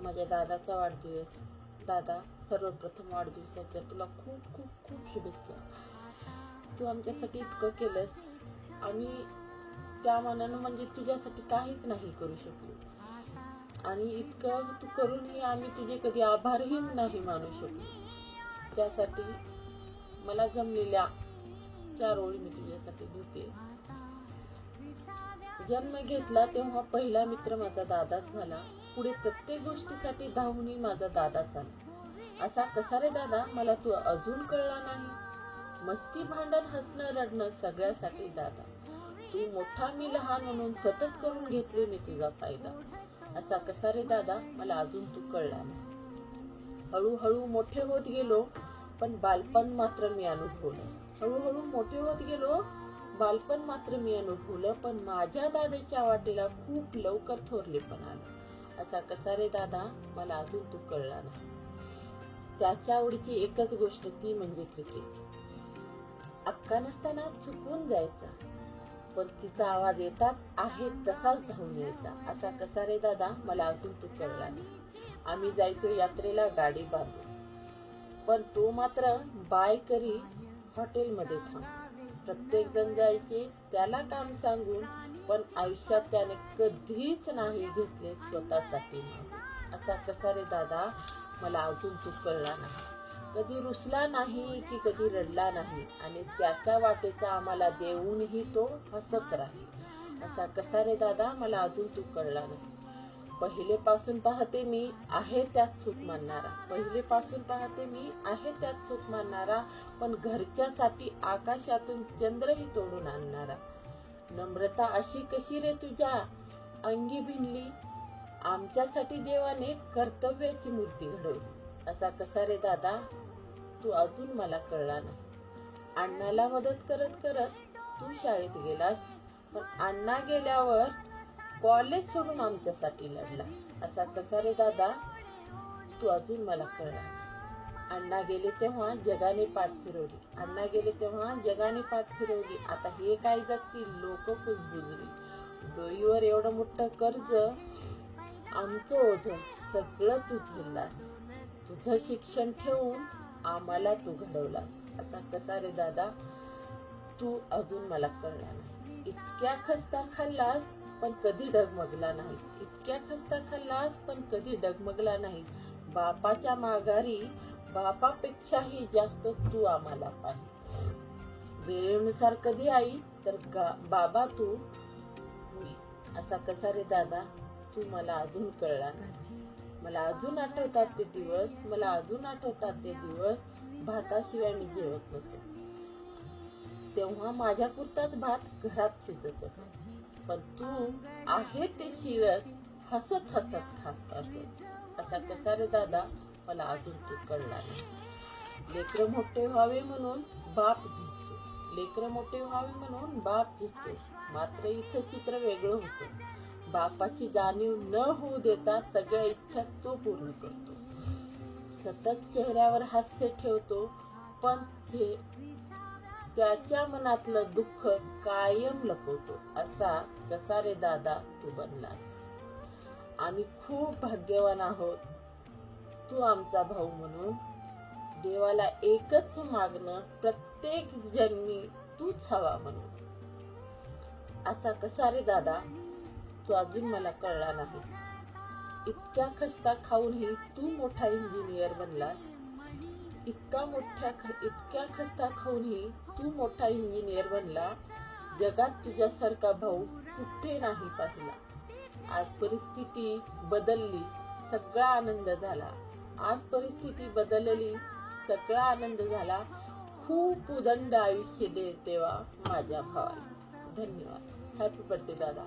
माझ्या दादाचा वाढदिवस. दादा, सर्वप्रथम वाढदिवसाच्या तुला खूप खूप खूप शुभेच्छा. तू आमच्यासाठी इतकं केलंस, आम्ही त्या मानानं म्हणजे तुझ्यासाठी काहीच नाही करू शकलो, आणि इतकं तू करूनही आम्ही तुझे कधी आभारही नाही मानू शकलो. त्यासाठी मला जमलेल्या 4 ओळी मी तुझ्यासाठी लिहिते. जन्म घेतला तेव्हा पहिला मित्र माझा दादाच झाला. पुढे प्रत्येक गोष्टीसाठी धावून माझा दादाच आला. असा कसा रे दादा, मला तू अजून कळला नाही. मस्ती, भांडण, हसणं, रडणं सगळ्यासाठी दादा. तू मोठा मी लहान म्हणून सतत करून घेतले मी तुझा फायदा. असा कसा रे दादा, मला अजून तू कळला नाही. हळूहळू मोठे होत गेलो, पण बालपण मात्र मी अनुभवलं. हळूहळू मोठे होत गेलो, बालपण मात्र मी अनुभवलं, पण माझ्या दादाच्या वाटेला खूप लवकर थोरलेपण आलं. असा कसा रे दादा, मला अजून तू कळला नाही. त्याच्या आवडीची एकच गोष्ट, ती म्हणजे क्रिकेट. अक्का नसताना चुकून जायचा, पण तिचा आवाज येतात आहे तसाच धावून यायचा. असा कसा रे दादा, मला अजून तू कळला नाही. आम्ही जायचो यात्रेला गाडी बांधून, पण तो मात्र बाय करी हॉटेलमध्ये थांब. प्रत्येक जण जायचे त्याला काम सांगून, पण आयुष्यात त्याने कधीच नाही घेतले स्वतःसाठी. असा कसा रे दादा, मला अजून तू कळला नाही. कधी रुसला नाही की कधी रडला नाही, आणि त्याच्या वाटेचा आम्हाला देऊनही तो हसत राहील. असा कसा रे दादा, मला अजून तू कळला नाही. पहिले पासून पाहते मी आहे त्यात सुख मानणारा. पहिले पासून पाहते मी आहे त्यात सुख मानणारा, पण घरच्यासाठी आकाशातून चंद्रही तोडून आणणारा. नम्रता अशी कशी रे तुझ्या अंगी भिनली, आमच्यासाठी देवाने कर्तव्याची मूर्ती घडवली. असा कसा रे दादा, तू अजून मला कळला नाही. अण्णाला मदत करत करत तू शाळेत गेलास, पण अण्णा गेल्यावर कॉलेज सोडून आमच्यासाठी लढलास. असा कसा रे दादा, तू अजून मला कळला. अण्णा गेले तेव्हा जगाने पाठ फिरवली. अण्णा गेले तेव्हा जगाने पाठ फिरवली. आता हे काय जगतील लोक कुजबुजली. डोईवर एवढं मोठं कर्ज, आमचं ओझ सगळं तू झेललास. तुझं शिक्षण ठेवून आम्हाला तू घडवलास. असा कसा रे दादा, तू अजून मला कळला नाही. इतक्या खस्ता खाल्लास पण कधी डगमगला नाहीस. इतक्या खस्ता खाल्लास पण कधी डगमगला नाहीस. बापाच्या माघारी बापापेक्षाही जास्त तू आम्हाला पाहिजे. वेळेनुसार कधी आई तर बाबा तू मी. असा कसा रे दादा, तू मला अजून कळला नाही. मला अजून आठवतात ते दिवस, मला अजून आठवतात ते दिवस. भाताशिवाय मी जेवत नसे, तेव्हा माझ्या पुरताच भात घरात शिजत असत, पण तू आहे ते शिळत हसत हसत खात असत. असा कसा रे दादा, मला अजून तू कळला नाही. लेकरं मोठे व्हावे म्हणून बाप झिजतो. लेकरं मोठे व्हावे म्हणून बाप झिजतो, मात्र इथं चित्र वेगळं होतं. बापाची जाणीव न होऊ देता सगळ्या इच्छा तो पूर्ण करतो. सतत चेहऱ्यावर हास्य ठेवतो, पण त्याच्या मनातलं दुःख कायम लपवतो. असा कसा रे दादा, तू बनलास. आम्ही खूप भाग्यवान आहोत तू आमचा भाऊ म्हणून. देवाला एकच मागणं, प्रत्येक जन्मी तूच हवा म्हणून. असा कसा रे दादा, तू अजून मला कळला नाहीस. इतक्या खस्ता खाऊनही तू मोठा इंजिनियर बनलास. इतक्या खस्ता खाऊनही तू मोठा इंजिनियर बनला. जगात तुझ्यासारखा भाऊ कुठे नाही पाहिला. आज परिस्थिती बदलली, सगळा आनंद झाला. आज परिस्थिती बदलली, सगळा आनंद झाला. खूप उदंड आयुष्य दे देवा माझ्या भावाला. धन्यवाद. हॅपी बर्थडे दादा.